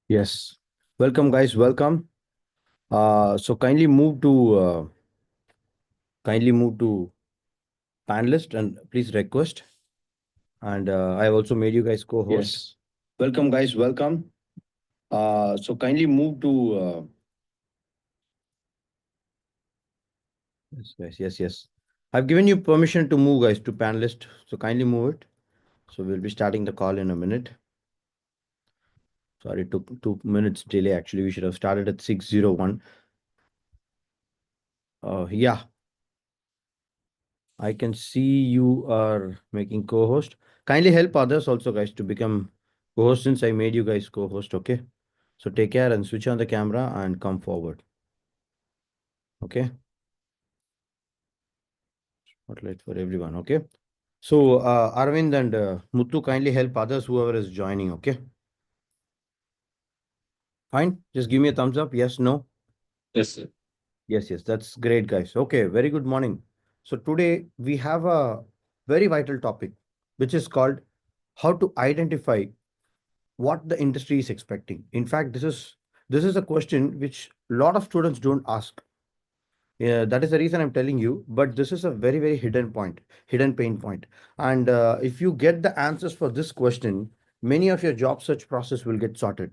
Yes. Welcome, guys. Welcome. So kindly move to panelist and please request. And I have also made you guys co-host. Yes. Welcome, guys. Welcome. So kindly move to yes, guys. Yes, yes. I've given you permission to move, guys, to panelist. So kindly move it. So we'll be starting the call in a minute. Sorry, it took 2 minutes delay. Actually, we should have started at 6:01. Yeah, I can see you are making co-host. Kindly help others also, guys, to become co-host since I made you guys co-host. Okay. So take care and switch on the camera and come forward. Okay. Spotlight for everyone. Okay. So Arvind and Muthu, kindly help others, whoever is joining. Okay. Fine. Just give me a thumbs up. Yes, no. Yes, sir. Yes, yes. That's great, guys. Okay. Very good morning. So today we have a very vital topic, which is called how to identify what the industry is expecting. In fact, this is a question which a lot of students don't ask. Yeah, that is the reason I'm telling you. But this is a very, very hidden point, hidden pain point. And if you get the answers for this question, many of your job search process will get sorted.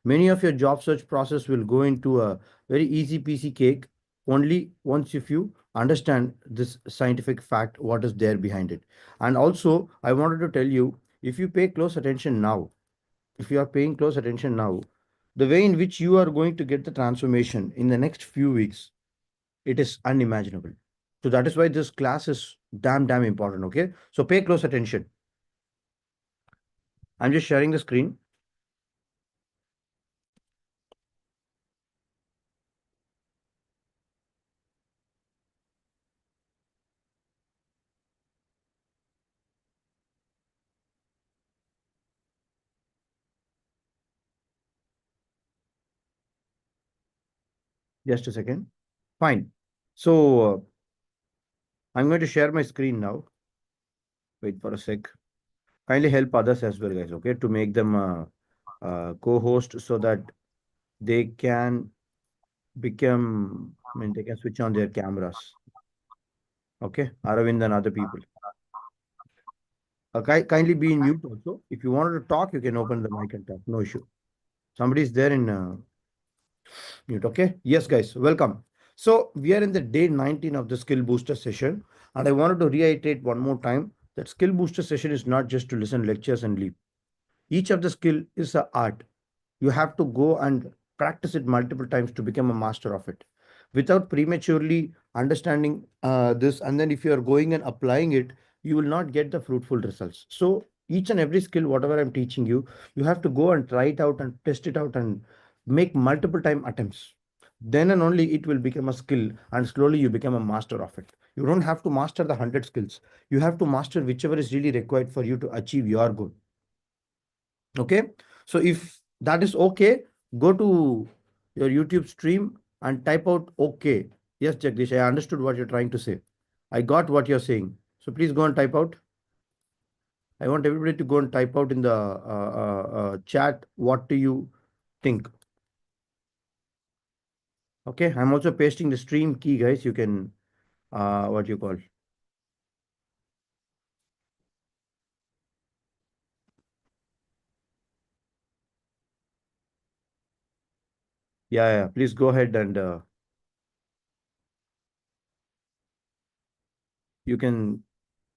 Many of your job search process will go into a very easy peasy cake only once if you understand this scientific fact, what is there behind it. And also, I wanted to tell you, if you pay close attention now, if you are paying close attention now, the way in which you are going to get the transformation in the next few weeks, it is unimaginable. So that is why this class is damn important. Okay. So pay close attention. I'm just sharing the screen. Just a second. Fine. So I'm going to share my screen now. Wait for a sec. Kindly help others as well, guys. Okay. To make them co-host so that they can become, I mean, they can switch on their cameras. Okay. Aravind and other people. Kindly be in mute also. If you wanted to talk, you can open the mic and talk. No issue. Somebody's there in mute. Okay. Yes, guys. Welcome. So we are in the day 19 of the skill booster session. And I wanted to reiterate one more time that skill booster session is not just to listen lectures and leave. Each of the skill is a art. You have to go and practice it multiple times to become a master of it. Without prematurely understanding this, and then if you are going and applying it, you will not get the fruitful results. So each and every skill, whatever I'm teaching you, you have to go and try it out and test it out and make multiple time attempts. Then and only it will become a skill, and slowly you become a master of it. You don't have to master the 100 skills. You have to master whichever is really required for you to achieve your goal. Okay. So if that is okay, go to your YouTube stream and type out okay. Yes, Jagdish, I understood what you're trying to say. I got what you're saying. So please go and type out. I want everybody to go and type out in the chat. What do you think? Okay. I'm also pasting the stream key, guys. You can, what you call. Yeah, yeah. Please go ahead and you can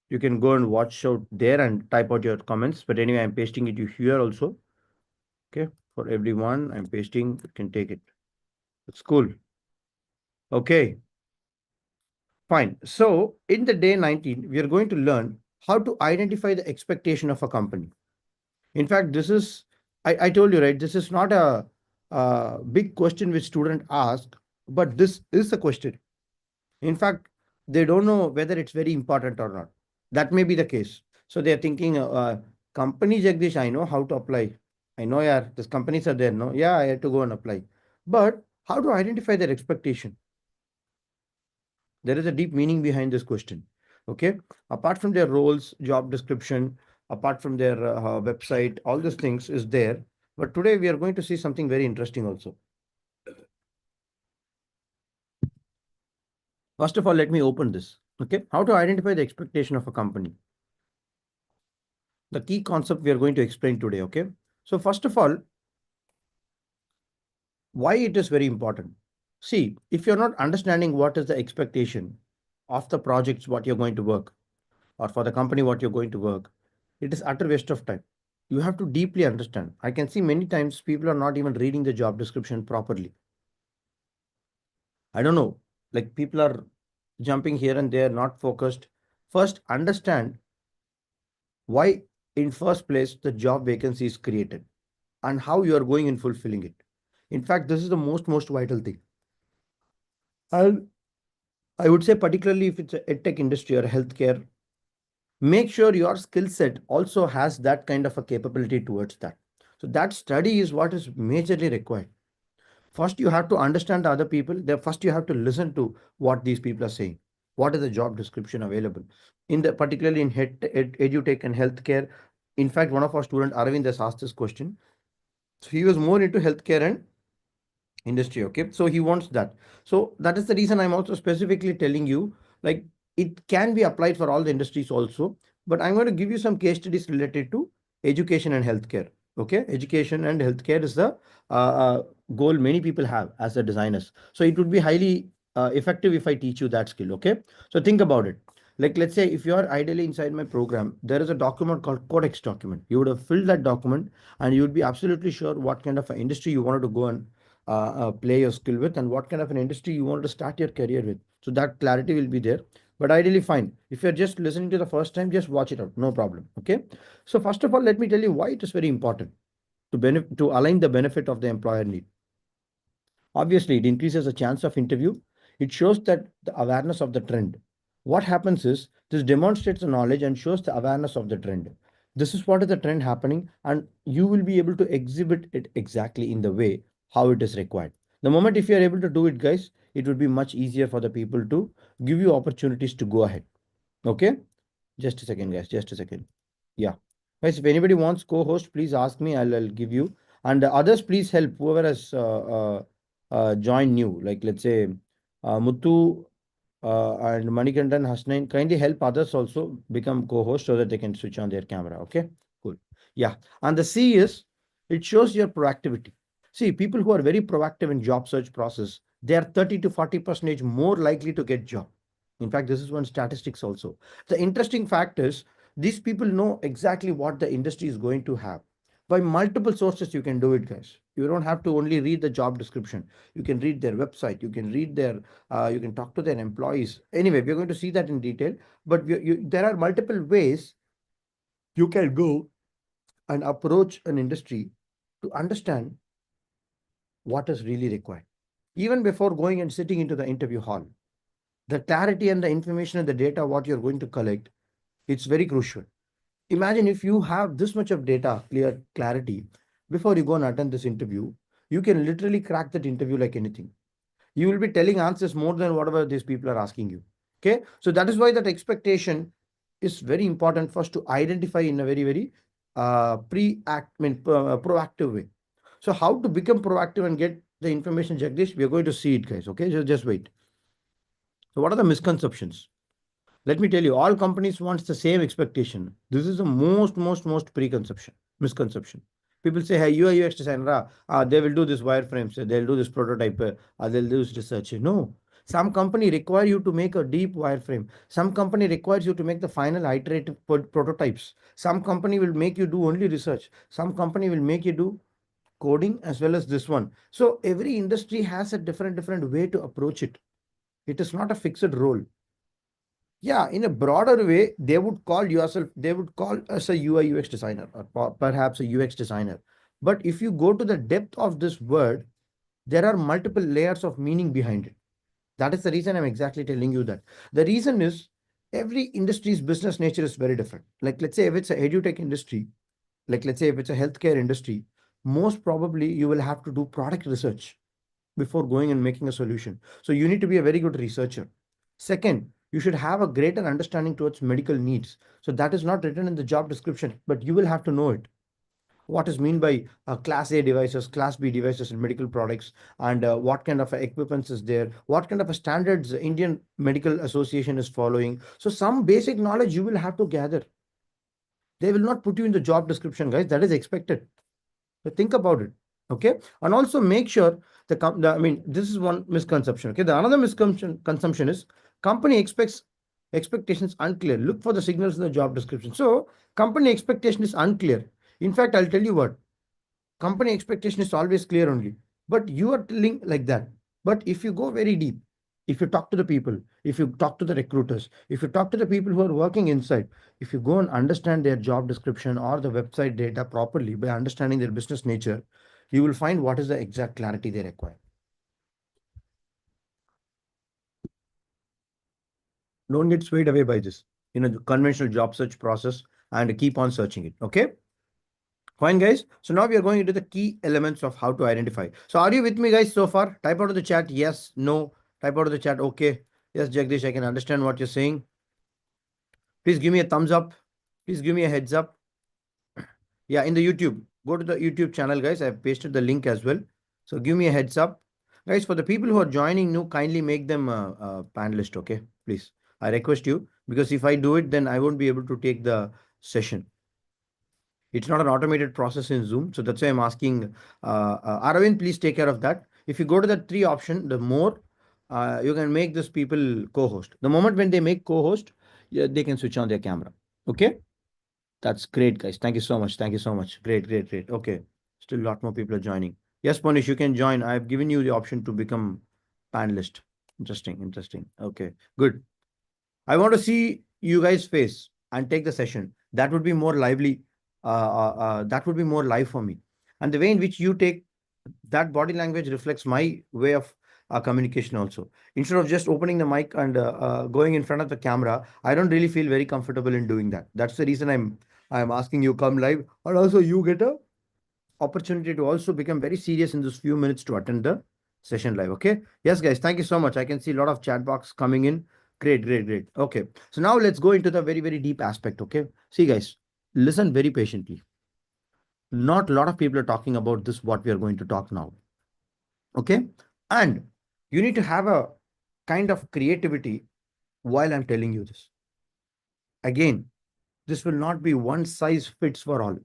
you can go and watch out there and type out your comments. But anyway, I'm pasting it here also. Okay, for everyone, I'm pasting, you can take it. It's cool. Okay, fine. So in the day 19, we are going to learn how to identify the expectation of a company. In fact, this is, I told you, right? This is not a big question which student ask, but this is a question. In fact, they don't know whether it's very important or not. That may be the case. So they're thinking, company Jagdish, I know how to apply. I know, yeah, these companies are there. No, yeah, I had to go and apply. But how to identify their expectation? There is a deep meaning behind this question. Okay. Apart from their roles, job description, apart from their website, all these things is there. But today we are going to see something very interesting also. First of all, let me open this. Okay. How to identify the expectation of a company. The key concept we are going to explain today. Okay. So first of all, why it is very important. See, if you're not understanding what is the expectation of the projects, what you're going to work, or for the company, what you're going to work, it is utter waste of time. You have to deeply understand. I can see many times people are not even reading the job description properly. I don't know, like people are jumping here and there, not focused. First, understand why in first place the job vacancy is created and how you are going in fulfilling it. In fact, this is the most vital thing. And I would say particularly if it's a edtech industry or healthcare, make sure your skill set also has that kind of a capability towards that. So that study is what is majorly required. First, you have to understand the other people. Then first you have to listen to what these people are saying. What is the job description available? In the particularly in edutech and healthcare. In fact, one of our students, Aravind, has asked this question. So he was more into healthcare and industry. Okay. So he wants that. So that is the reason I'm also specifically telling you, like it can be applied for all the industries also, but I'm going to give you some case studies related to education and healthcare. Okay. Education and healthcare is the goal many people have as a designers. So it would be highly effective if I teach you that skill. Okay. So think about it. Like, let's say if you are ideally inside my program, there is a document called Codex document. You would have filled that document and you would be absolutely sure what kind of an industry you wanted to go and play your skill with and what kind of an industry you want to start your career with. So that clarity will be there. But ideally, fine. If you're just listening to the first time, just watch it out. No problem. Okay. So first of all, let me tell you why it is very important to align the benefit of the employer need. Obviously, it increases the chance of interview. It shows that the awareness of the trend. What happens is this demonstrates the knowledge and shows the awareness of the trend. This is what is the trend happening, and you will be able to exhibit it exactly in the way how it is required. The moment if you are able to do it, guys, it would be much easier for the people to give you opportunities to go ahead. Okay, just a second, guys. Just a second. Yeah, guys. If anybody wants co-host, please ask me. I'll give you. And others, please help whoever has joined new. Like let's say Muthu and Manikandan Hasnain. Kindly help others also become co-host so that they can switch on their camera. Okay, cool. Yeah, and the C is it shows your proactivity. See, people who are very proactive in job search process, they are 30 to 40% more likely to get job. In fact, this is one statistics also. The interesting fact is these people know exactly what the industry is going to have. By multiple sources, you can do it, guys. You don't have to only read the job description. You can read their website. You can read their, you can talk to their employees. Anyway, we're going to see that in detail. But there are multiple ways you can go and approach an industry to understand what is really required. Even before going and sitting into the interview hall, the clarity and the information and the data, what you're going to collect, it's very crucial. Imagine if you have this much of data, clear clarity, before you go and attend this interview, you can literally crack that interview like anything. You will be telling answers more than whatever these people are asking you. Okay. So that is why that expectation is very important for us to identify in a very proactive way. So how to become proactive and get the information, Jagdish? We are going to see it, guys. Okay. Just wait. So what are the misconceptions? Let me tell you, all companies wants the same expectation. This is the most preconception, misconception. People say, hey, UI UX designer, they will do this wireframes, they'll do this prototype, they'll do this research. No, some company require you to make a deep wireframe. Some company requires you to make the final iterative prototypes. Some company will make you do only research. Some company will make you do coding as well as this one. So every industry has a different way to approach it. It is not a fixed role. Yeah, in a broader way, they would call us a UI UX designer or perhaps a UX designer. But if you go to the depth of this word, there are multiple layers of meaning behind it. That is the reason I'm exactly telling you that. The reason is every industry's business nature is very different. Like, let's say if it's a edutech industry, like let's say if it's a healthcare industry, most probably you will have to do product research before going and making a solution. So you need to be a very good researcher. Second, you should have a greater understanding towards medical needs. So that is not written in the job description, but you will have to know it. what is mean by class A devices, class B devices and medical products, and what kind of equipments is there, what kind of a standards Indian Medical Association is following. So some basic knowledge you will have to gather. They will not put you in the job description, guys. That is expected. So think about it. Okay. And also make sure I mean, this is one misconception. Okay. The another misconception is company expectations unclear. Look for the signals in the job description. So company expectation is unclear. In fact, I'll tell you what, company expectation is always clear only, but you are telling like that. But if you go very deep, if you talk to the people, if you talk to the recruiters, if you talk to the people who are working inside, if you go and understand their job description or the website data properly by understanding their business nature, you will find what is the exact clarity they require. Don't get swayed away by this in a conventional job search process and keep on searching it. Okay. Fine, guys. So now we are going into the key elements of how to identify. So are you with me, guys, so far? Type out of the chat. Yes, no. Type out of the chat. Okay. Yes, Jagdish, I can understand what you're saying. Please give me a thumbs up. Please give me a heads up. Yeah, in the YouTube. Go to the YouTube channel, guys. I've pasted the link as well. So give me a heads up. Guys, for the people who are joining new, kindly make them a panelist, okay? Please. I request you, because if I do it, then I won't be able to take the session. It's not an automated process in Zoom. So that's why I'm asking, Aravind, please take care of that. If you go to the 3 option, the more, you can make this people co-host. The moment when they make co-host, yeah, they can switch on their camera. Okay. That's great, guys. Thank you so much. Thank you so much. Great, great, great. Okay. Still a lot more people are joining. Yes, Ponish, you can join. I've given you the option to become panelist. Interesting, interesting. Okay, good. I want to see you guys' face and take the session. That would be more lively. That would be more live for me. And the way in which you take that body language reflects my way of communication also. Instead of just opening the mic and going in front of the camera, I don't really feel very comfortable in doing that. That's the reason I'm asking you come live, and also you get a opportunity to also become very serious in those few minutes to attend the session live. Okay. Yes, guys. Thank you so much. I can see a lot of chat box coming in. Great, great, great. Okay. So now let's go into the very, very deep aspect. Okay. See, guys, listen very patiently. Not a lot of people are talking about this, what we are going to talk now. Okay. And you need to have a kind of creativity while I'm telling you this. Again, this will not be one size fits for all.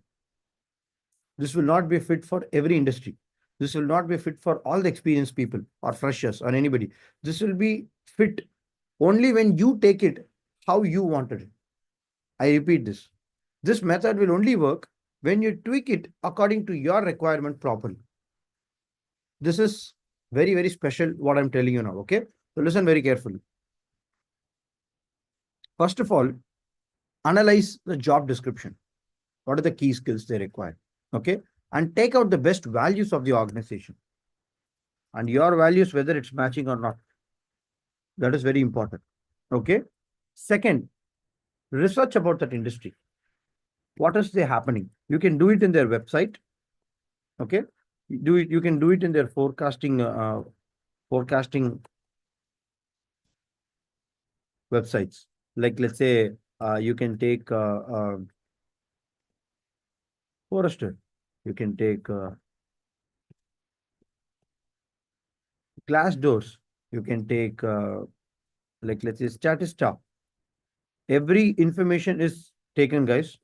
This will not be fit for every industry. This will not be fit for all the experienced people or freshers or anybody. This will be fit only when you take it how you wanted it. I repeat this. This method will only work when you tweak it according to your requirement properly. This is very, very special what I'm telling you now. Okay. So listen very carefully. First of all, analyze the job description. What are the key skills they require? Okay. And take out the best values of the organization and your values, whether it's matching or not. That is very important. Okay. Second, research about that industry. What is there happening? You can do it in their website. Okay. You can do it in their forecasting websites. Like, let's say, you can take Forrester. You can take Glassdoors. You can take like, let's say, Statista. Every information is taken, guys.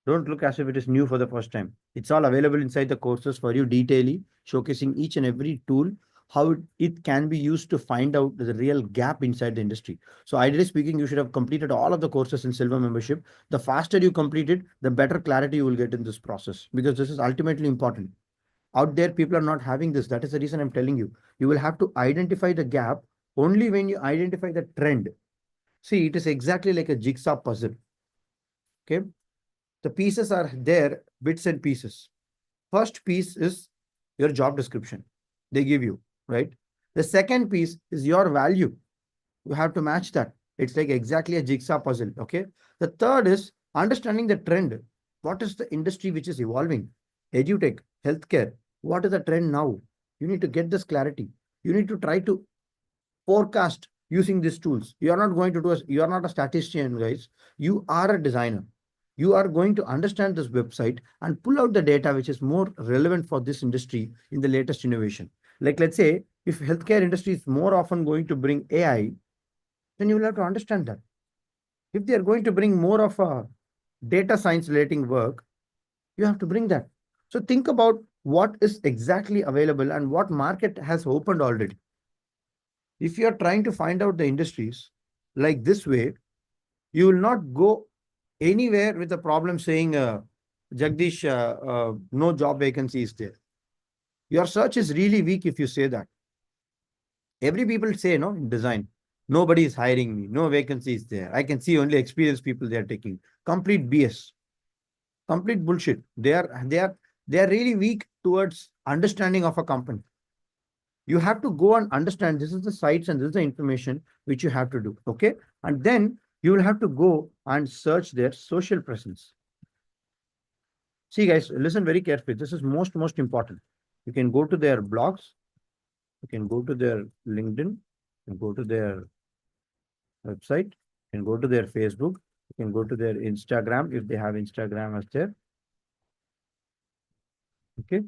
Don't look as if it is new for the first time. It's all available inside the courses for you, detailing, showcasing each and every tool, how it can be used to find out the real gap inside the industry. So ideally speaking, you should have completed all of the courses in Silver membership. The faster you complete it, the better clarity you will get in this process, because this is ultimately important. Out there, people are not having this. That is the reason I'm telling you. You will have to identify the gap only when you identify the trend. See, it is exactly like a jigsaw puzzle. Okay. The pieces are there, bits and pieces. First piece is your job description. They give you, right? The second piece is your value. You have to match that. It's like exactly a jigsaw puzzle. Okay. The third is understanding the trend. What is the industry which is evolving? EduTech, healthcare. What is the trend now? You need to get this clarity. You need to try to forecast using these tools. You are not going to do you are not a statistician, guys. You are a designer. you are going to understand this website and pull out the data which is more relevant for this industry in the latest innovation. Like, let's say, if healthcare industry is more often going to bring AI, then you will have to understand that. If they are going to bring more of a data science relating work, you have to bring that. So think about what is exactly available and what market has opened already. If you are trying to find out the industries like this way, you will not go anywhere with a problem saying, Jagdish, no job vacancy is there. Your search is really weak if you say that. Every people say, no, in design, nobody is hiring me, no vacancy is there. I can see only experienced people they are taking. Complete BS, complete bullshit. They are really weak towards understanding of a company. You have to go and understand this is the sites and this is the information which you have to do. Okay. And then you will have to go and search their social presence. See, guys, listen very carefully. This is most important. You can go to their blogs, you can go to their LinkedIn, you can go to their website, you can go to their Facebook, you can go to their Instagram if they have Instagram as there. Okay.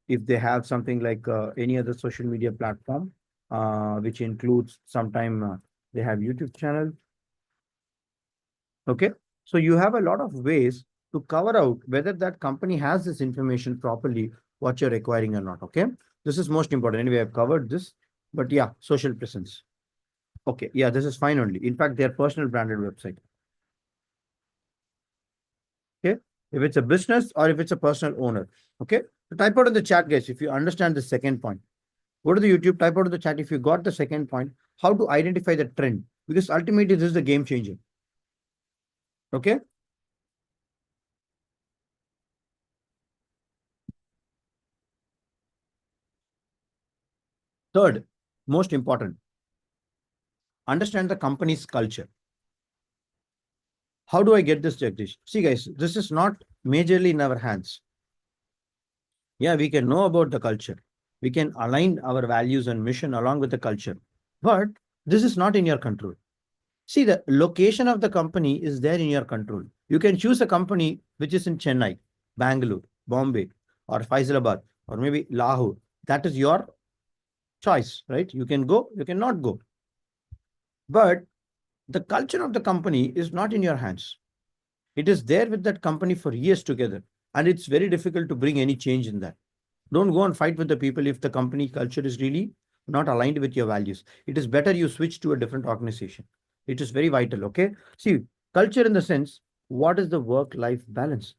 If they have something like any other social media platform, which includes sometime they have YouTube channel. Okay. So you have a lot of ways to cover out whether that company has this information properly, what you're requiring or not. Okay. This is most important. Anyway, I've covered this, but yeah, social presence. Okay. Yeah, this is fine only. In fact, their personal branded website. Okay. If it's a business or if it's a personal owner. Okay. So type out in the chat, guys, if you understand the second point. Go to the YouTube, type out in the chat if you got the second point, how to identify the trend. Because ultimately, this is the game changer. Okay. Third, most important, understand the company's culture. How do I get this, Jagdish? See, guys, this is not majorly in our hands. Yeah, we can know about the culture. We can align our values and mission along with the culture. But this is not in your control. See, the location of the company is there in your control. You can choose a company which is in Chennai, Bangalore, Bombay, or Faisalabad, or maybe Lahore. That is your choice, right? You can go, you cannot go. But the culture of the company is not in your hands. It is there with that company for years together. And it's very difficult to bring any change in that. Don't go and fight with the people if the company culture is really not aligned with your values. It is better you switch to a different organization. It is very vital. Okay. See, culture in the sense, what is the work-life balance?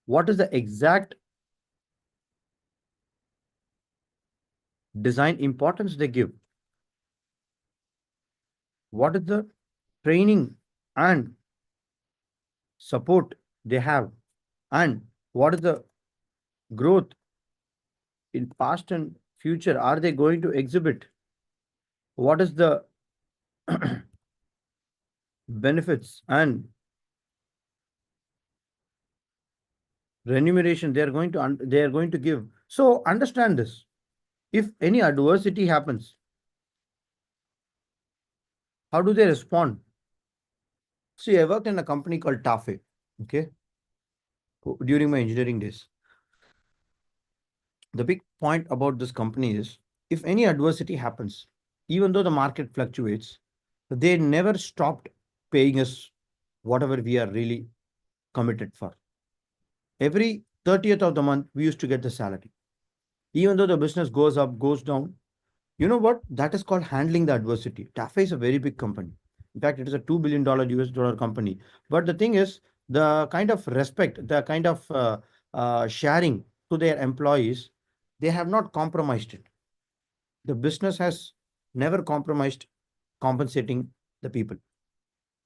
What is the exact design importance they give? What is the training and support they have? And what is the growth in past and future are they going to exhibit? What is the benefits and remuneration they are going to give? So understand this. If any adversity happens, how do they respond? See, I worked in a company called TAFE, okay, during my engineering days. The big point about this company is if any adversity happens, even though the market fluctuates, they never stopped paying us whatever we are really committed for. Every 30th of the month, we used to get the salary. Even though the business goes up, goes down, you know what? That is called handling the adversity. TAFE is a very big company. In fact, it is a $2 billion US dollar company. But the thing is, the kind of respect, the kind of sharing to their employees, they have not compromised it. The business has never compromised compensating the people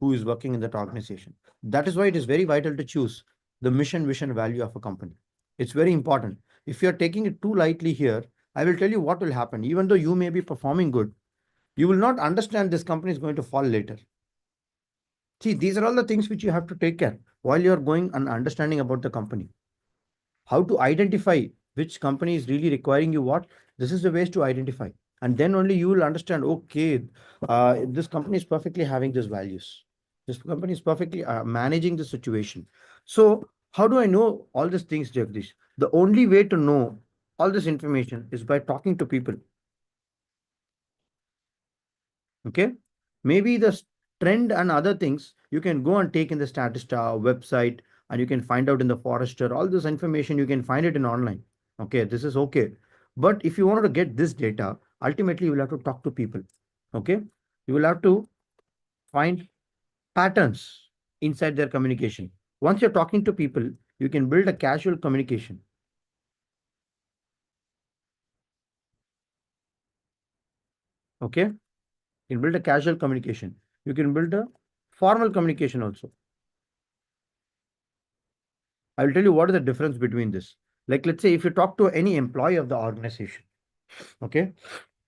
who is working in that organization. That is why it is very vital to choose the mission, vision, value of a company. It's very important. If you're taking it too lightly here, I will tell you what will happen. Even though you may be performing good, you will not understand this company is going to fall later. See, these are all the things which you have to take care while you're going and understanding about the company. How to identify which company is really requiring you what? This is the ways to identify. And then only you will understand, okay, this company is perfectly having these values. This company is perfectly managing the situation. So how do I know all these things, Jagdish? The only way to know all this information is by talking to people. Okay. Maybe the trend and other things you can go and take in the Statista website, and you can find out in the Forrester. All this information you can find it in online. Okay, this is okay. But if you wanted to get this data, ultimately you will have to talk to people. Okay. You will have to find patterns inside their communication. Once you're talking to people, you can build a casual communication. Okay. You can build a casual communication. You can build a formal communication also. I will tell you what is the difference between this. Like, let's say if you talk to any employee of the organization, okay,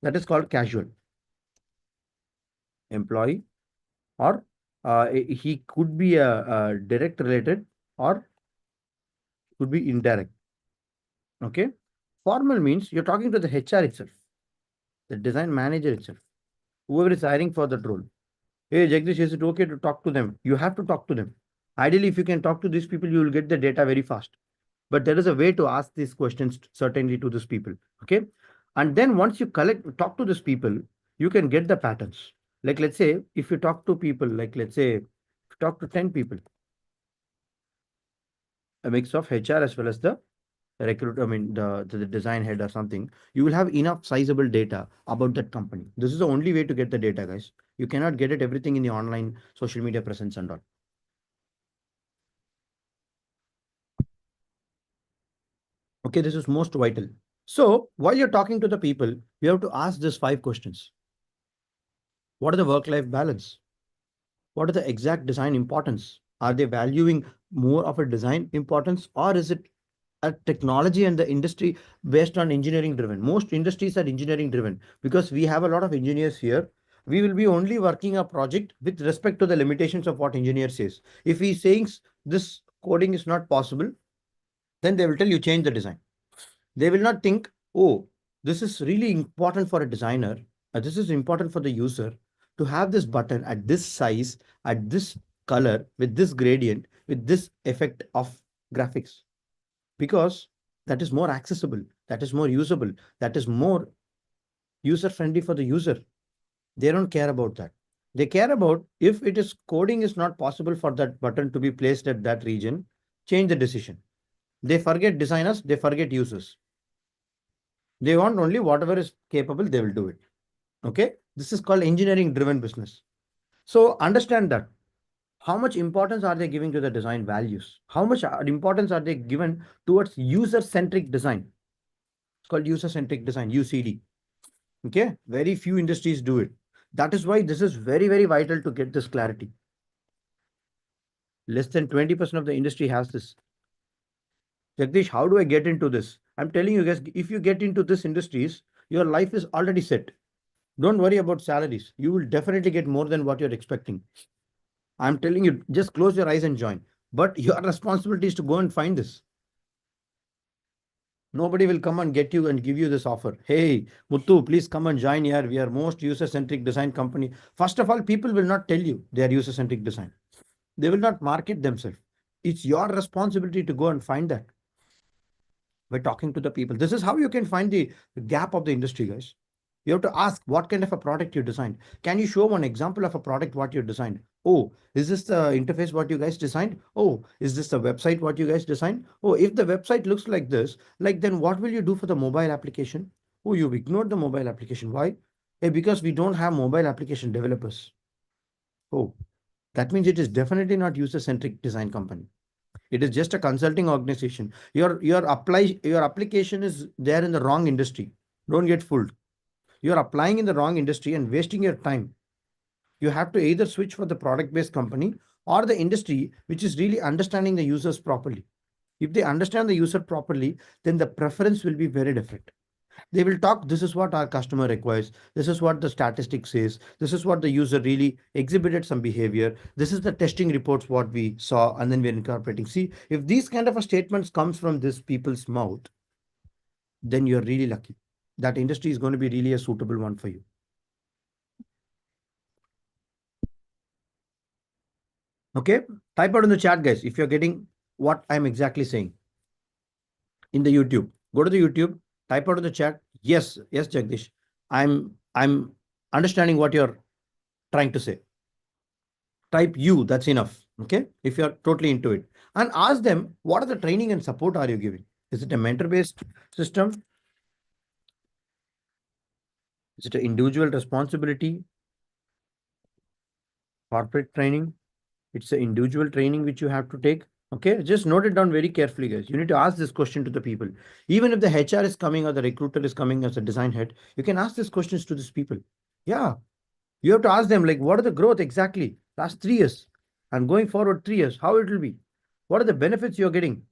that is called casual employee, or he could be a direct related or could be indirect. Okay. Formal means you're talking to the HR itself, the design manager itself, whoever is hiring for that role. Hey, Jagdish, is it okay to talk to them? You have to talk to them. Ideally, if you can talk to these people, you will get the data very fast. But there is a way to ask these questions certainly to these people. Okay. And then once you talk to these people, you can get the patterns. Like, let's say, if you talk to people, like, let's say, if you talk to 10 people, a mix of HR as well as the recruit, I mean, the design head or something, you will have enough sizable data about that company. This is the only way to get the data, guys. You cannot get it everything in the online social media presence and all. Okay, this is most vital. So while you're talking to the people, you have to ask these 5 questions. What are the work-life balance? What are the exact design importance? Are they valuing more of a design importance, or is it a technology and the industry based on engineering driven? Most industries are engineering driven because we have a lot of engineers here. We will be only working a project with respect to the limitations of what engineer says. If he's saying this coding is not possible, then they will tell you change the design. They will not think, oh, this is really important for a designer. This is important for the user to have this button at this size, at this color, with this gradient, with this effect of graphics. Because that is more accessible, that is more usable, that is more user friendly for the user. They don't care about that. They care about if it is coding is not possible for that button to be placed at that region, change the decision. They forget designers, they forget users. They want only whatever is capable, they will do it. Okay. This is called engineering driven business. So understand that. How much importance are they giving to the design values? How much importance are they given towards user centric design? It's called user centric design, UCD. Okay. Very few industries do it. That is why this is very, very vital to get this clarity. Less than 20% of the industry has this. Jagdish, how do I get into this? I'm telling you guys, if you get into this industries, your life is already set. Don't worry about salaries. You will definitely get more than what you're expecting. I'm telling you, just close your eyes and join. But your responsibility is to go and find this. Nobody will come and get you and give you this offer. Hey, Muttu, please come and join here. We are most user-centric design company. First of all, people will not tell you they are user-centric design. They will not market themselves. It's your responsibility to go and find that by talking to the people. This is how you can find the gap of the industry, guys. You have to ask what kind of a product you designed. Can you show one example of a product what you designed? Oh, is this the interface what you guys designed? Oh, is this the website what you guys designed? Oh, if the website looks like this, like then what will you do for the mobile application? Oh, you've ignored the mobile application. Why? Hey, because we don't have mobile application developers. Oh, that means it is definitely not user-centric design company. It is just a consulting organization. Your application is there in the wrong industry. Don't get fooled. You're applying in the wrong industry and wasting your time. You have to either switch for the product-based company or the industry which is really understanding the users properly. If they understand the user properly, then the preference will be very different. They will talk, this is what our customer requires, this is what the statistic says, this is what the user really exhibited some behavior, this is the testing reports what we saw, and then we're incorporating. See, if these kind of a statements comes from this people's mouth, then you're really lucky. That industry is going to be really a suitable one for you. Okay, type out in the chat, guys, if you're getting what I'm exactly saying. In the YouTube, go to the YouTube, type out in the chat. Yes, yes, Jagdish, I'm understanding what you're trying to say. Type you, that's enough. Okay, if you're totally into it, and ask them what are the training and support are you giving. Is it a mentor based system? Is it an individual responsibility? Corporate training? It's an individual training which you have to take. Okay, just note it down very carefully, guys. You need to ask this question to the people. Even if the HR is coming or the recruiter is coming as a design head, you can ask these questions to these people. Yeah, you have to ask them, like, what are the growth exactly last 3 years and going forward 3 years, how it will be? What are the benefits you're getting?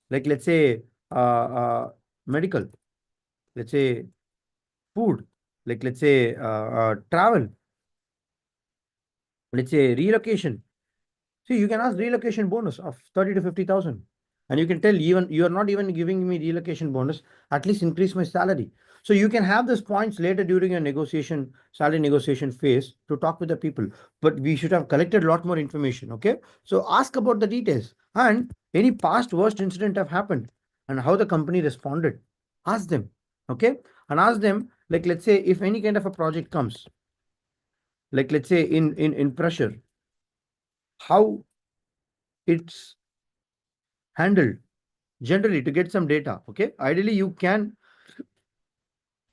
Like, let's say, medical, let's say, food, like, let's say, travel, let's say, relocation. See, you can ask relocation bonus of 30 to 50,000. And you can tell, even you are not even giving me relocation bonus, at least increase my salary. So you can have these points later during your negotiation, salary negotiation phase to talk with the people. But we should have collected a lot more information. Okay. So ask about the details and any past worst incident have happened and how the company responded. Ask them. Okay. And ask them, like, let's say, if any kind of a project comes, like, let's say, in pressure, how it's handled generally to get some data. Okay, ideally you can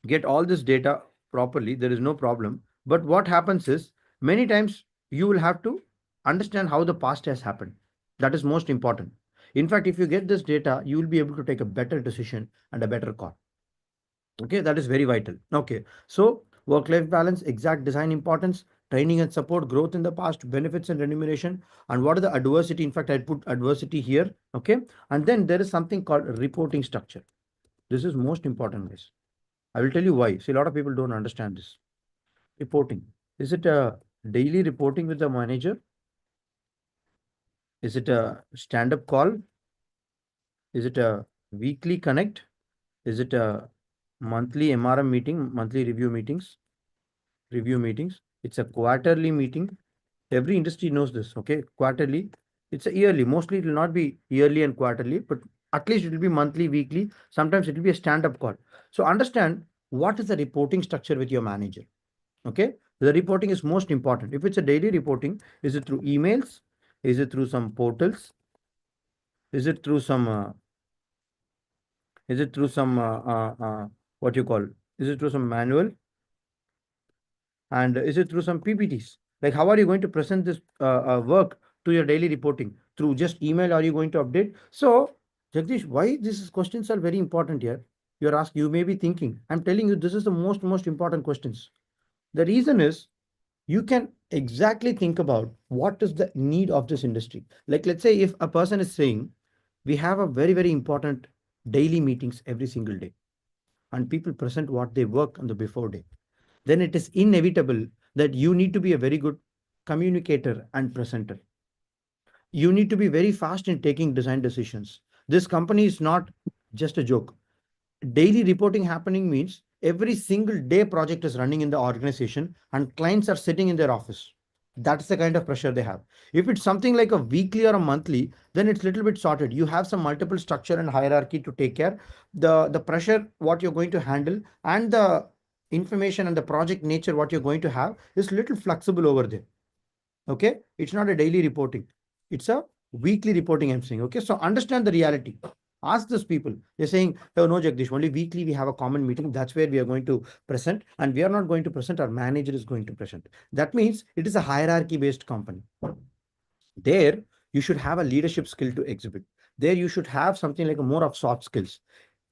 get all this data properly, there is no problem. But what happens is, many times you will have to understand how the past has happened. That is most important. In fact, if you get this data, you will be able to take a better decision and a better call. Okay, that is very vital. Okay, so work life balance, exact design importance, training and support, growth in the past, benefits and remuneration, and what are the adversity. In fact, I put adversity here. Okay, and then there is something called reporting structure. This is most important, guys. I will tell you why. See, a lot of people don't understand this. Reporting. Is it a daily reporting with the manager? Is it a stand-up call? Is it a weekly connect? Is it a monthly MRM meeting, monthly review meetings? It's a quarterly meeting. Every industry knows this. Okay, quarterly. It's a yearly. Mostly it will not be yearly and quarterly, but at least it will be monthly, weekly. Sometimes it will be a stand-up call. So understand what is the reporting structure with your manager. Okay, the reporting is most important. If it's a daily reporting, is it through emails? Is it through some portals? Is it through some? Is it through some? What you call? Is it through some manual? And is it through some PPTs? Like, how are you going to present this work to your daily reporting? Through just email? Are you going to update? So, Jagdish, why these questions are very important here? You're asking. You may be thinking. I'm telling you, this is the most important questions. The reason is, you can exactly think about what is the need of this industry. Like, let's say if a person is saying, we have a very important daily meetings every single day, and people present what they work on the before day, then it is inevitable that you need to be a very good communicator and presenter. You need to be very fast in taking design decisions. This company is not just a joke. Daily reporting happening means every single day project is running in the organization and clients are sitting in their office. That's the kind of pressure they have. If it's something like a weekly or a monthly, then it's a little bit sorted. You have some multiple structure and hierarchy to take care. The pressure, what you're going to handle, and the information and the project nature, what you're going to have, is little flexible over there. Okay, it's not a daily reporting, it's a weekly reporting, I'm saying. Okay, so understand the reality. Ask those people. They're saying, oh no, Jagdish, only weekly we have a common meeting. That's where we are going to present, and we are not going to present. Our manager is going to present. That means it is a hierarchy-based company. There, you should have a leadership skill to exhibit. There, you should have something like a more of soft skills.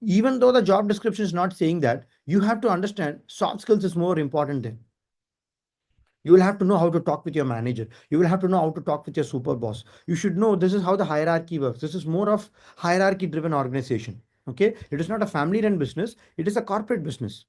Even though the job description is not saying that, you have to understand soft skills is more important there. You will have to know how to talk with your manager. You will have to know how to talk with your super boss. You should know this is how the hierarchy works. This is more of hierarchy driven organization. Okay. It is not a family run business. It is a corporate business.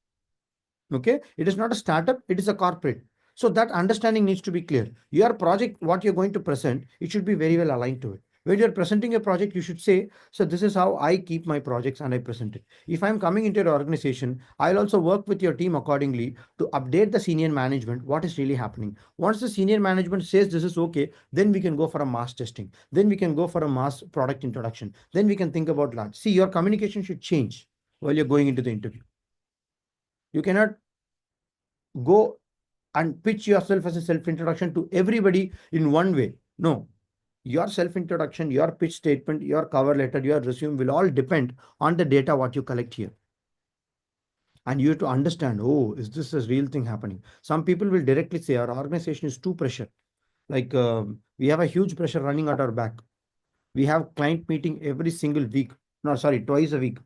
Okay. It is not a startup. It is a corporate. So that understanding needs to be clear. Your project, what you're going to present, it should be very well aligned to it. When you're presenting a project, you should say, so this is how I keep my projects and I present it. If I'm coming into your organization, I'll also work with your team accordingly to update the senior management what is really happening. Once the senior management says this is okay, then we can go for a mass testing. Then we can go for a mass product introduction. Then we can think about large. See, your communication should change while you're going into the interview. You cannot go and pitch yourself as a self-introduction to everybody in one way. No, your self-introduction, your pitch statement, your cover letter, your resume will all depend on the data what you collect here. And you have to understand, oh, is this a real thing happening? Some people will directly say our organization is too pressure. Like we have a huge pressure running at our back. We have client meeting every single week. No, sorry, twice a week.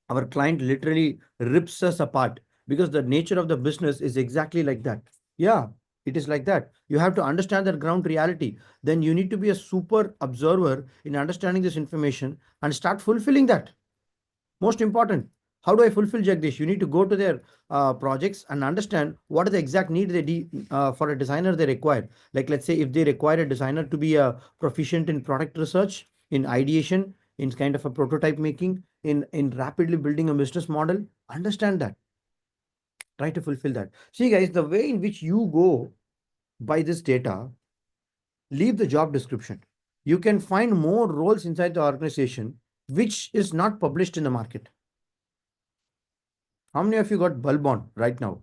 Our client literally rips us apart because the nature of the business is exactly like that. Yeah, it is like that. You have to understand the ground reality. Then you need to be a super observer in understanding this information and start fulfilling that. Most important. How do I fulfill Jagdish? You need to go to their projects and understand what is the exact need for a designer they require. Like, let's say if they require a designer to be proficient in product research, in ideation, in kind of a prototype making, in rapidly building a business model, understand that. Try to fulfill that. See, guys, the way in which you go by this data, leave the job description. You can find more roles inside the organization which is not published in the market. How many of you got bulb on right now?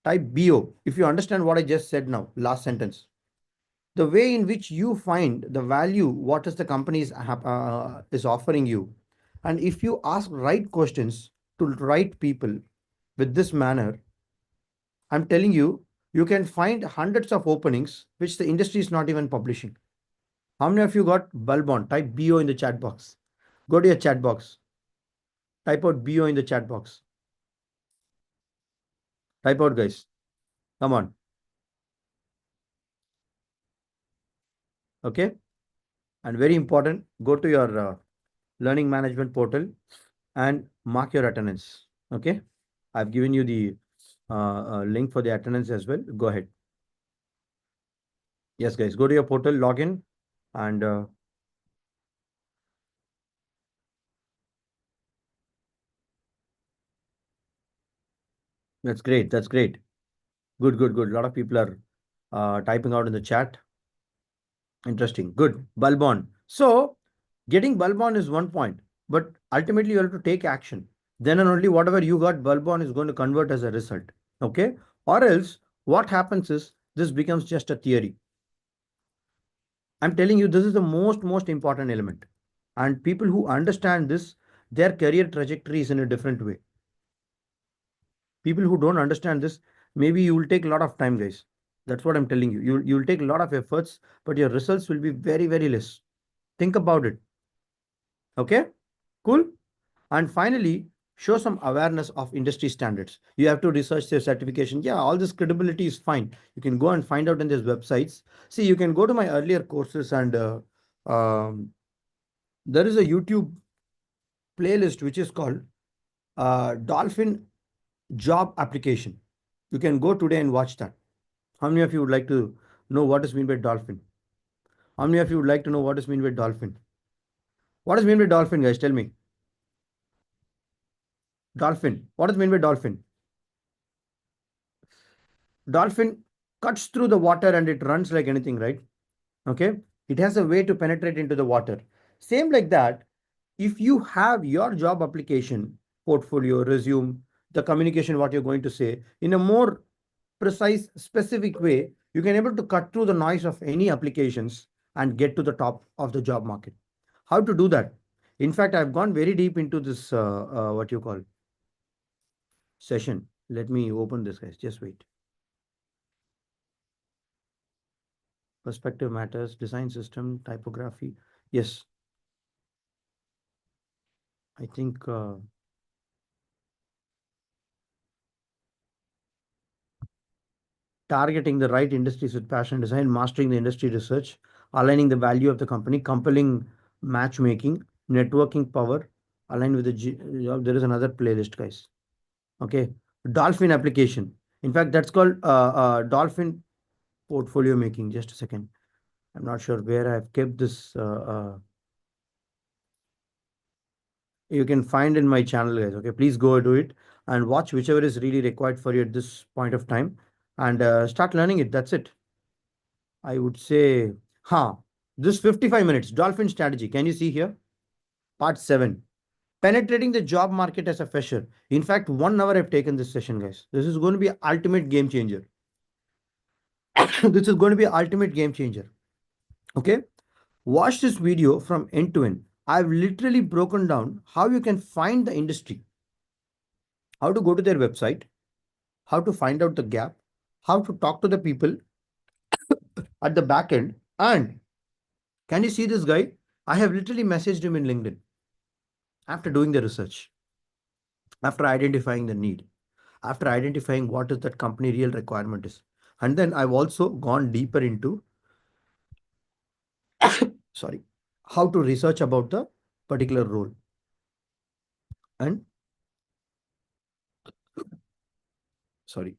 Type BO. If you understand what I just said now, last sentence. The way in which you find the value, what is the company is offering you. And if you ask right questions to right people with this manner, I'm telling you, you can find hundreds of openings which the industry is not even publishing. How many of you got bulb on? Type BO in the chat box. Go to your chat box. Type out BO in the chat box. Type out, guys. Come on. Okay. And very important, go to your learning management portal and mark your attendance. Okay. I've given you the link for the attendance as well. Go ahead. Yes, guys, go to your portal, log in, and that's great. That's great. Good, good, good. A lot of people are typing out in the chat. Interesting. Good. Bulb on. So getting bulb on is one point, but ultimately you have to take action. Then and only whatever you got bulb on is going to convert as a result. Okay. Or else what happens is this becomes just a theory. I'm telling you, this is the most important element. And people who understand this, their career trajectory is in a different way. People who don't understand this, maybe you will take a lot of time, guys. That's what I'm telling you. You'll take a lot of efforts, but your results will be very less. Think about it. Okay, cool. And finally, show some awareness of industry standards. You have to research their certification. Yeah, all this credibility is fine. You can go and find out in these websites. See, you can go to my earlier courses and there is a YouTube playlist which is called Dolphin Job Application. You can go today and watch that. How many of you would like to know what is meant by dolphin? How many of you would like to know what is meant by dolphin? What is meant by dolphin, guys? Tell me. Dolphin. What is meant by dolphin? Dolphin cuts through the water and it runs like anything, right? Okay. It has a way to penetrate into the water. Same like that. If you have your job application, portfolio, resume, the communication, what you're going to say in a more precise, specific way, you can able to cut through the noise of any applications and get to the top of the job market. How to do that? In fact, I've gone very deep into this, what you call session. Let me open this, guys. Just wait. Perspective matters, design system, typography. Yes. I think targeting the right industries with passion design, mastering the industry research, aligning the value of the company, compelling matchmaking, networking power, aligned with the job. There is another playlist, guys. Okay. Dolphin application. In fact, that's called Dolphin portfolio making. Just a second. I'm not sure where I've kept this. You can find in my channel, guys. Okay, please go do it and watch whichever is really required for you at this point of time, and start learning it. That's it. I would say, this 55 minutes dolphin strategy. Can you see here? Part 7. Penetrating the job market as a fresher. In fact, 1 hour I've taken this session, guys. This is going to be an ultimate game changer. This is going to be an ultimate game changer. Okay. Watch this video from end to end. I've literally broken down how you can find the industry, how to go to their website, how to find out the gap, how to talk to the people at the back end. And can you see this guy? I have literally messaged him in LinkedIn after doing the research, after identifying the need, after identifying what is that company real requirement is. And then I've also gone deeper into, sorry, how to research about the particular role. And sorry,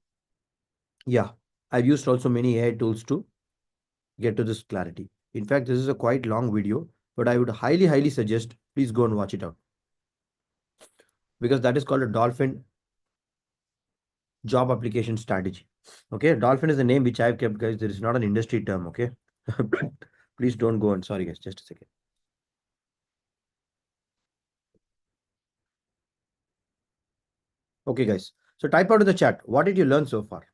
yeah, I've used also many AI tools to get to this clarity. In fact, this is a quite long video, but I would highly suggest please go and watch it out, because that is called a dolphin job application strategy. Okay, dolphin is the name which I've kept, guys. There is not an industry term. Okay, please don't go on. Sorry, guys, just a second. Okay, guys. So type out in the chat. What did you learn so far?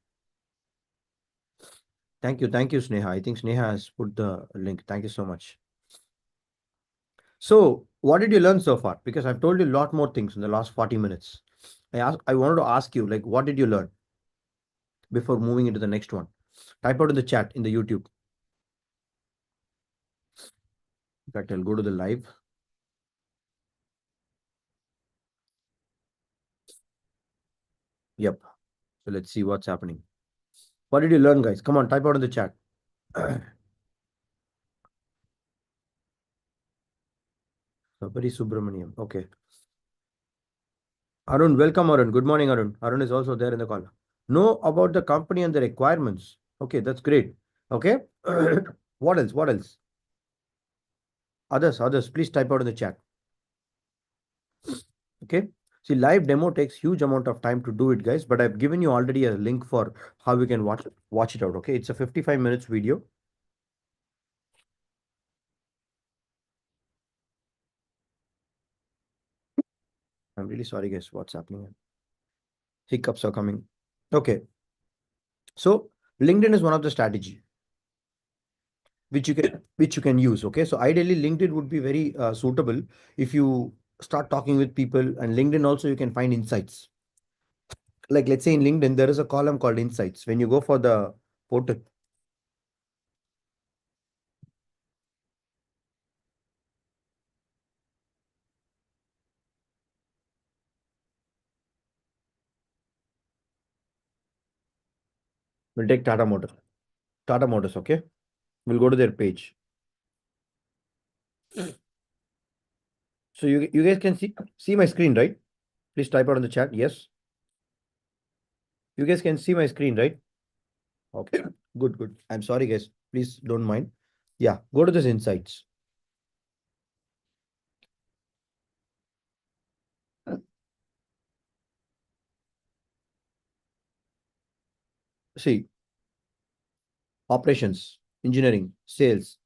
Thank you, Sneha. I think Sneha has put the link. Thank you so much. So, what did you learn so far? Because I've told you a lot more things in the last 40 minutes. I wanted to ask you, like, what did you learn before moving into the next one? Type out in the chat in the YouTube. In fact, I'll go to the live. Yep. So let's see what's happening. What did you learn, guys? Come on, type out in the chat. Sabari Subramaniam. Okay. Arun, welcome, Arun. Good morning, Arun. Arun is also there in the call. Know about the company and the requirements. Okay, that's great. Okay. What else? What else? Others, please type out in the chat. Okay. See, live demo takes huge amount of time to do it, guys, but I've given you already a link for how you can watch it out. Okay. It's a 55 minutes video. I'm really sorry, guys. What's happening? Hiccups are coming. Okay. So LinkedIn is one of the strategy which you can use. Okay. So ideally LinkedIn would be very suitable if you start talking with people, and LinkedIn also you can find insights. Like let's say in LinkedIn, there is a column called insights. When you go for the portal, we'll take Tata Motors. Tata Motors, okay? We'll go to their page. So you guys can see my screen, right? Please type out in the chat. Yes. You guys can see my screen, right? Okay. Good. I'm sorry, guys. Please don't mind. Yeah. Go to this insights. See, operations, engineering, sales.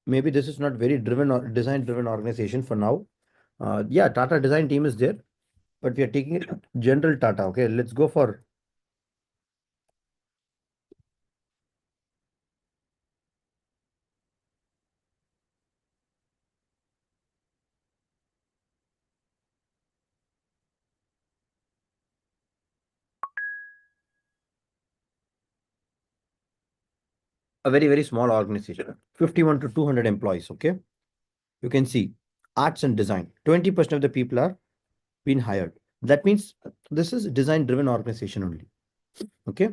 Maybe this is not very driven or design driven organization for now. Yeah, Tata design team is there, but we are taking it general Tata. Okay, let's go for a very small organization, 51 to 200 employees. Okay, you can see arts and design. 20% of the people are been hired. That means this is design driven organization only. Okay,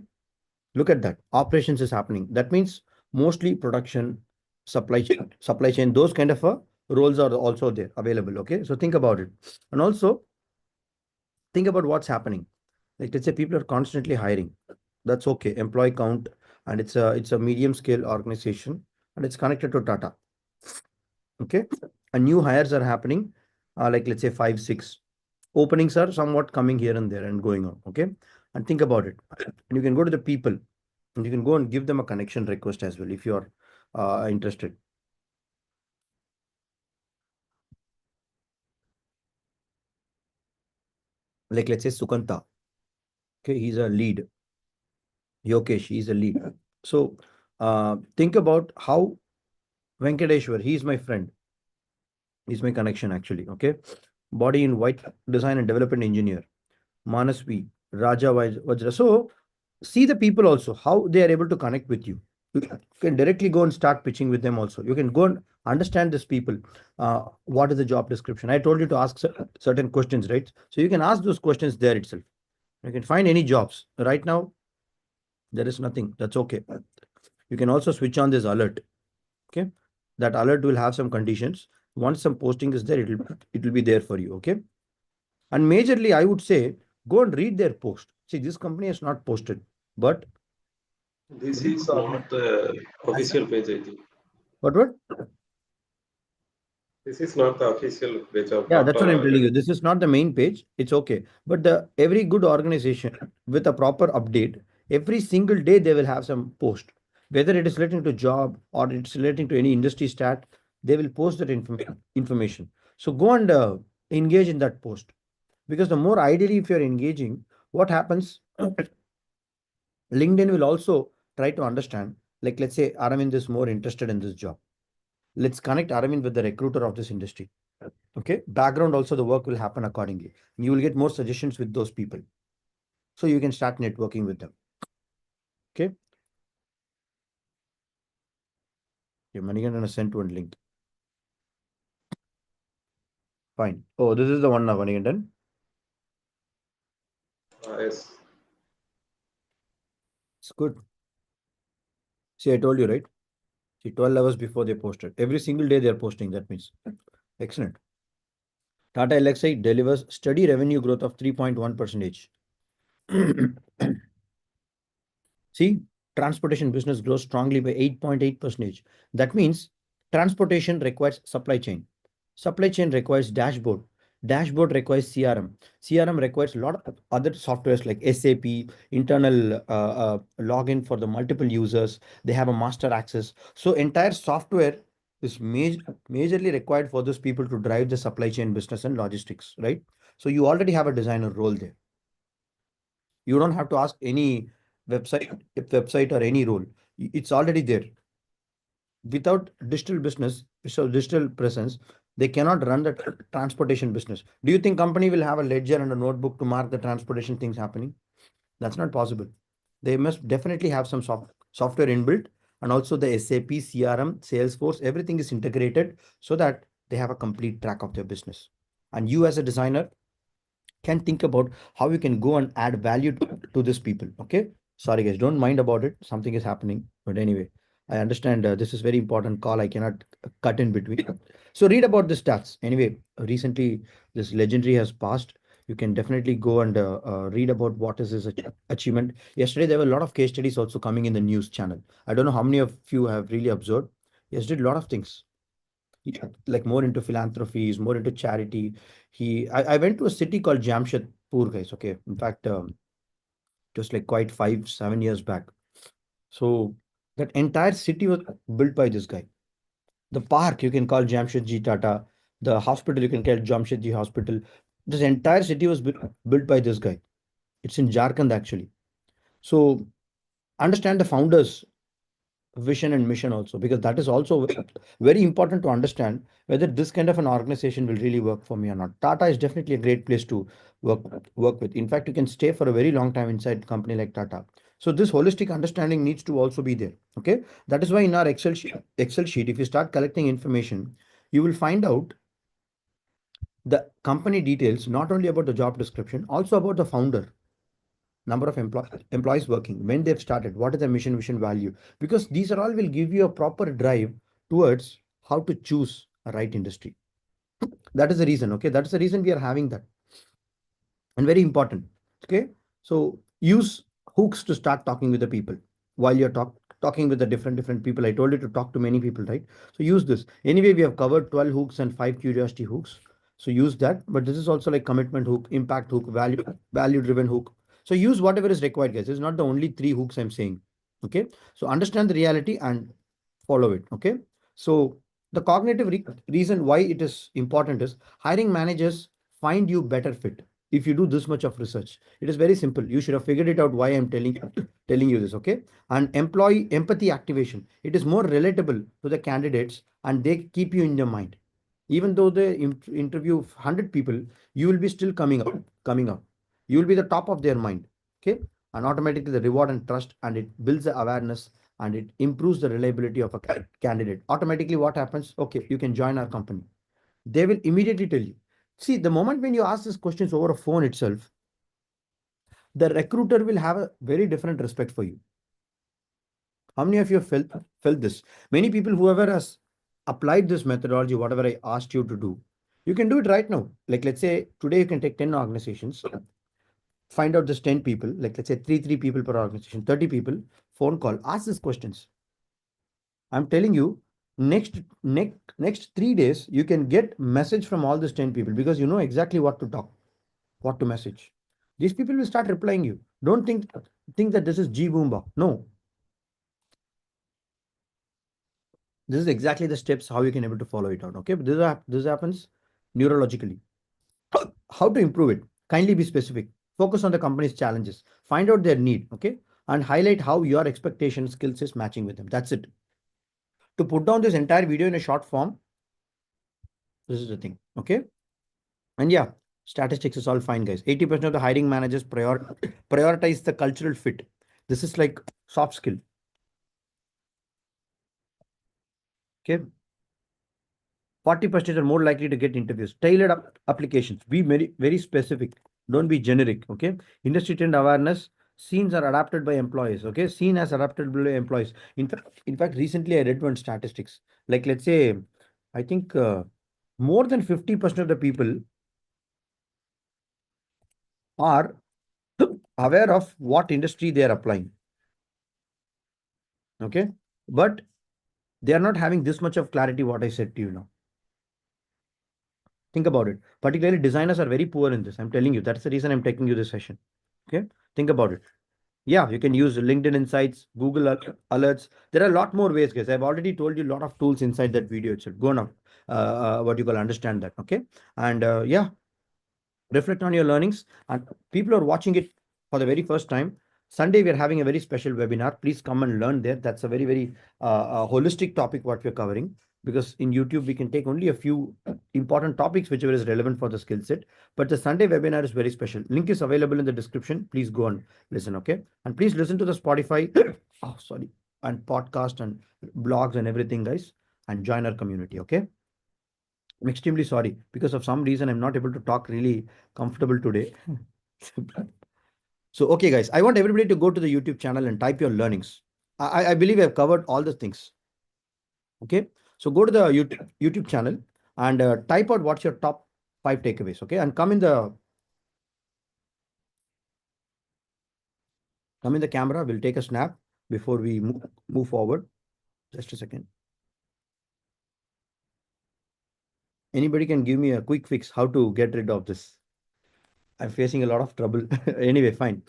look at that. Operations is happening. That means mostly production, supply chain, those kind of roles are also there available. Okay, so think about it, and also think about what's happening. Like let's say people are constantly hiring. That's okay. Employee count and it's a medium scale organization, and it's connected to Tata. Okay, and new hires are happening, like let's say 5, 6 openings are somewhat coming here and there and going on. Okay, and think about it, and you can go to the people, and you can go and give them a connection request as well if you're interested. Like let's say Sukanta. Okay, he's a lead. Yokesh, he's a lead. So think about how Venkateshwar, he's my friend. He's my connection actually. Okay. Body in white, design and development engineer. Manasvi, Raja Vajra. So see the people also, how they are able to connect with you. You can directly go and start pitching with them also. You can go and understand these people. What is the job description? I told you to ask certain questions, right? So you can ask those questions there itself. You can find any jobs. Right now, there is nothing. That's okay. You can also switch on this alert. Okay. That alert will have some conditions. Once some posting is there, it will be there for you. Okay. And majorly, I would say go and read their post. See, this company has not posted, but This is not the official page, I think. what? This is not the official page of Yeah, that's what I'm Tata. telling you. This is not the main page. It's okay. But the every good organization with a proper update, every single day they will have some post. Whether it is relating to job or it's relating to any industry stat, they will post that information. So go and engage in that post. Because the more ideally if you're engaging, what happens? LinkedIn will also try to understand, like let's say Aravind is more interested in this job. Let's connect Aravind with the recruiter of this industry. Okay. Background also the work will happen accordingly. You will get more suggestions with those people. So you can start networking with them. Okay. Your Manikandan has sent one link. Fine. Oh, this is the one now, Manikandan. Yes. It's good. See, I told you, right? See, 12 hours before they posted. Every single day they're posting. That means excellent. Tata Elxsi delivers steady revenue growth of 3.1%. See, transportation business grows strongly by 8.8%. That means transportation requires supply chain. Supply chain requires dashboard. Dashboard requires CRM. CRM requires a lot of other softwares like SAP, internal login for the multiple users. They have a master access. So entire software is majorly required for those people to drive the supply chain business and logistics, right? So you already have a designer role there. You don't have to ask any website or any role. It's already there. Without digital business, so digital presence, they cannot run the transportation business. Do you think company will have a ledger and a notebook to mark the transportation things happening? That's not possible. They must definitely have some software inbuilt, and also the SAP, CRM, Salesforce, everything is integrated so that they have a complete track of their business. And you as a designer can think about how you can go and add value to these people. Okay. Sorry, guys. Don't mind about it. Something is happening. But anyway, I understand this is very important call. I cannot cut in between. So read about the stats. Anyway, recently this legendary has passed. You can definitely go and read about what is his achievement. Yesterday, there were a lot of case studies also coming in the news channel. I don't know how many of you have really observed. Yesterday, a lot of things. Like more into philanthropies, more into charity. I went to a city called Jamshedpur, guys. Okay. In fact, just like quite 5, 7 years back. So that entire city was built by this guy. The park you can call Jamshedji Tata. The hospital you can call Jamshedji Hospital. This entire city was built by this guy. It's in Jharkhand actually. So understand the founders vision and mission also, because that is also very important to understand whether this kind of an organization will really work for me or not. Tata is definitely a great place to work work with. In fact, you can stay for a very long time inside a company like Tata. So this holistic understanding needs to also be there. Okay, that is why in our Excel sheet, if you start collecting information, you will find out the company details, not only about the job description, also about the founder, number of employees working, when they've started, what is the mission, vision, value, because these are all will give you a proper drive towards how to choose a right industry. That is the reason. Okay, that is the reason we are having that, and very important. Okay, so use hooks to start talking with the people. while you're talking with the different people. I told you to talk to many people, right? So use this. Anyway, we have covered 12 hooks and 5 curiosity hooks. So use that. But this is also like commitment hook, impact hook, value driven hook. So use whatever is required, guys. It's not the only 3 hooks I'm saying. Okay. So understand the reality and follow it. Okay. So the cognitive reason why it is important is hiring managers find you better fit if you do this much of research. It is very simple. You should have figured it out why I'm telling you this. Okay. And employee empathy activation. It is more relatable to the candidates and they keep you in your mind. Even though they interview 100 people, you will be still coming up. You will be the top of their mind. Okay. And automatically the reward and trust, and it builds the awareness, and it improves the reliability of a candidate. Automatically, what happens? Okay, you can join our company. They will immediately tell you. See, the moment when you ask these questions over a phone itself, the recruiter will have a very different respect for you. How many of you have felt this? Many people, whoever has applied this methodology, whatever I asked you to do, you can do it right now. Like, let's say today you can take 10 organizations, find out this 10 people, like let's say three people per organization, 30 people, phone call, ask these questions. I'm telling you, next 3 days, you can get message from all these 10 people because you know exactly what to talk, what to message. These people will start replying you. Don't think that this is G Boomba. No, this is exactly the steps how you can able to follow it out. Okay, but this happens neurologically. How to improve it? Kindly be specific. Focus on the company's challenges. Find out their need. Okay, and highlight how your expectation skills is matching with them. That's it. To put down this entire video in a short form, this is the thing. Okay. And yeah, statistics is all fine, guys. 80% of the hiring managers prioritize the cultural fit. This is like soft skill. Okay. 40% are more likely to get interviews. Tailored applications. Be very specific. Don't be generic. Okay. Industry trend awareness. Scenes are adapted by employees. Okay. Seen as adapted by employees. In fact, recently I read one statistics. Like, let's say, I think more than 50% of the people are aware of what industry they are applying. Okay. But they are not having this much of clarity what I said to you now. Think about it. Particularly designers are very poor in this. I'm telling you. That's the reason I'm taking you this session. Okay. Think about it. Yeah, you can use LinkedIn Insights, Google Alerts. There are a lot more ways, guys. I've already told you a lot of tools inside that video itself. Go now. What you call understand that. Okay. And yeah, reflect on your learnings, and people are watching it for the very first time. Sunday we are having a very special webinar. Please come and learn there. That's a very holistic topic what we're covering, because in YouTube we can take only a few important topics whichever is relevant for the skill set, but the Sunday webinar is very special. Link is available in the description. Please go and listen. Okay. And please listen to the Spotify oh sorry, and podcast and blogs and everything, guys, and join our community. Okay. I'm extremely sorry. Because of some reason, I'm not able to talk really comfortable today. So, okay, guys, I want everybody to go to the YouTube channel and type your learnings. I believe I've covered all the things. Okay. So go to the YouTube channel and type out what's your top 5 takeaways. Okay. And come in the camera. We'll take a snap before we move forward. Just a second. Anybody can give me a quick fix how to get rid of this. I'm facing a lot of trouble. Anyway, fine.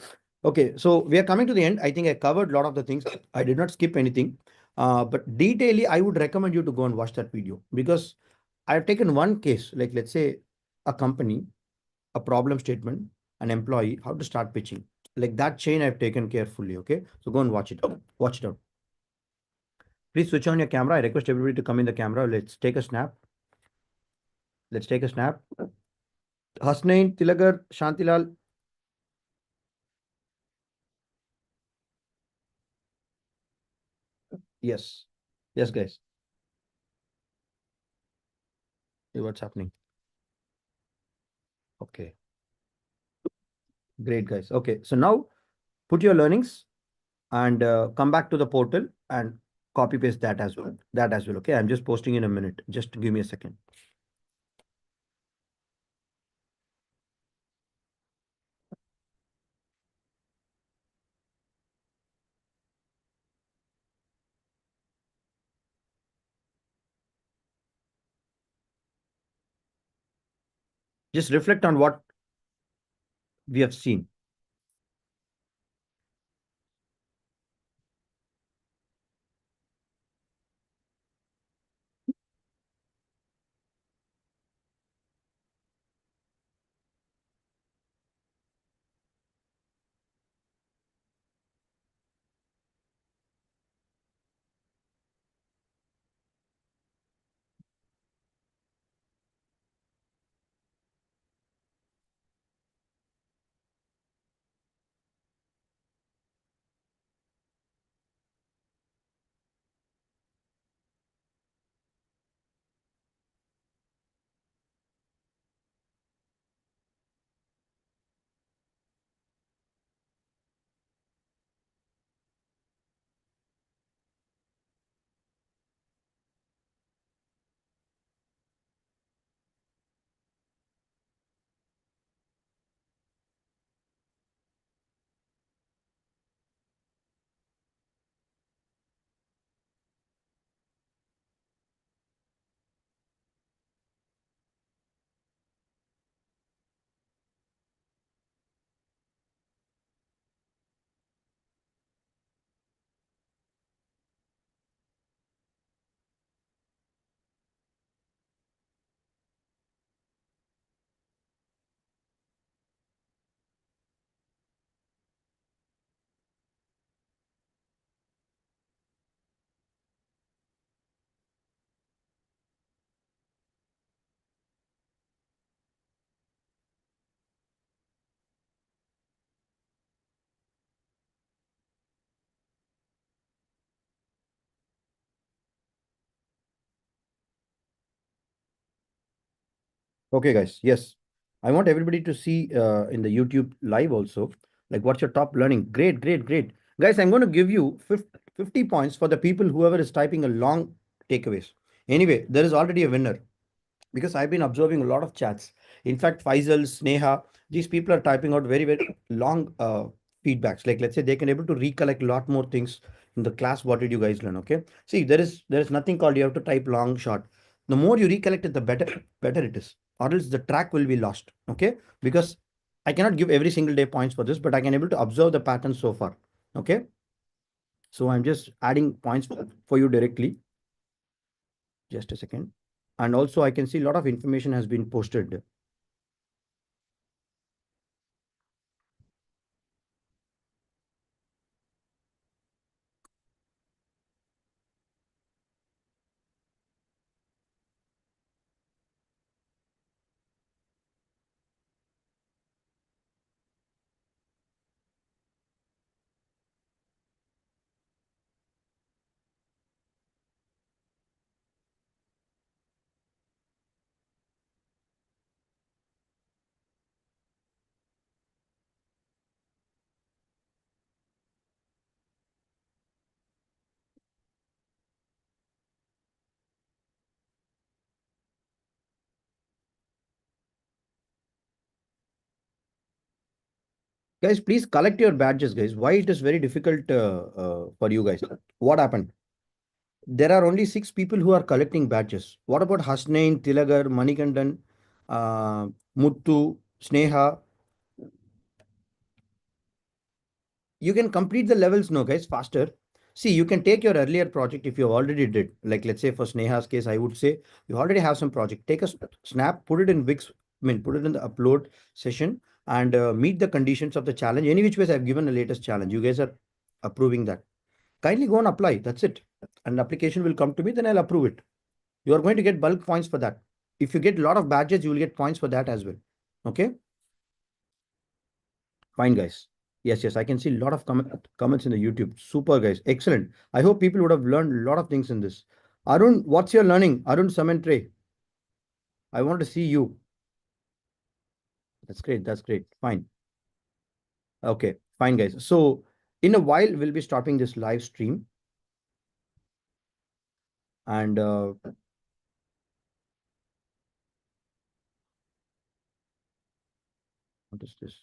Okay, so we are coming to the end. I think I covered a lot of the things. I did not skip anything. But detailedly, I would recommend you to go and watch that video, because I have taken one case, like let's say a company, a problem statement, an employee, how to start pitching. Like that chain I've taken carefully. Okay, so go and watch it. Watch it out. Please switch on your camera. I request everybody to come in the camera. Let's take a snap. Let's take a snap. Hasnain, Tilagar, Shantilal. Yes. Yes, guys. See what's happening. Okay. Great, guys. Okay. So now put your learnings and come back to the portal and copy paste that as well. That as well. Okay. I'm just posting in a minute. Just give me a second. Just reflect on what we have seen. Okay, guys. Yes. I want everybody to see in the YouTube live also, like what's your top learning. Great, great, great. Guys, I'm going to give you 50 points for the people, whoever is typing a long takeaways. Anyway, there is already a winner because I've been observing a lot of chats. In fact, Faisal, Sneha, these people are typing out very, very long feedbacks. Like, let's say they can able to recollect a lot more things in the class. What did you guys learn? Okay. See, there is nothing called you have to type long, short. The more you recollect it, the better it is. Or else the track will be lost. Okay. Because I cannot give every single day points for this, but I can able to observe the pattern so far. Okay. So I'm just adding points for you directly. Just a second. And also I can see a lot of information has been posted. Guys, please collect your badges, guys. Why it is very difficult for you guys? What happened? There are only 6 people who are collecting badges. What about Hasnain, Tilagar, Manikandan, Muttu, Sneha? You can complete the levels now, guys, faster. See, you can take your earlier project if you already did. Like, let's say for Sneha's case, I would say you already have some project. Take a snap, put it in Wix, put it in the upload session and meet the conditions of the challenge. Any which ways, I've given the latest challenge. You guys are approving that. Kindly go and apply. That's it. And application will come to me, then I'll approve it. You are going to get bulk points for that. If you get a lot of badges, you will get points for that as well. Okay. Fine, guys. Yes, yes, I can see a lot of comments in the YouTube. Super, guys. Excellent. I hope people would have learned a lot of things in this. Arun, what's your learning? Arun Samentre. I want to see you. That's great. That's great. Fine. Okay, fine, guys. So in a while, we'll be stopping this live stream. And what is this?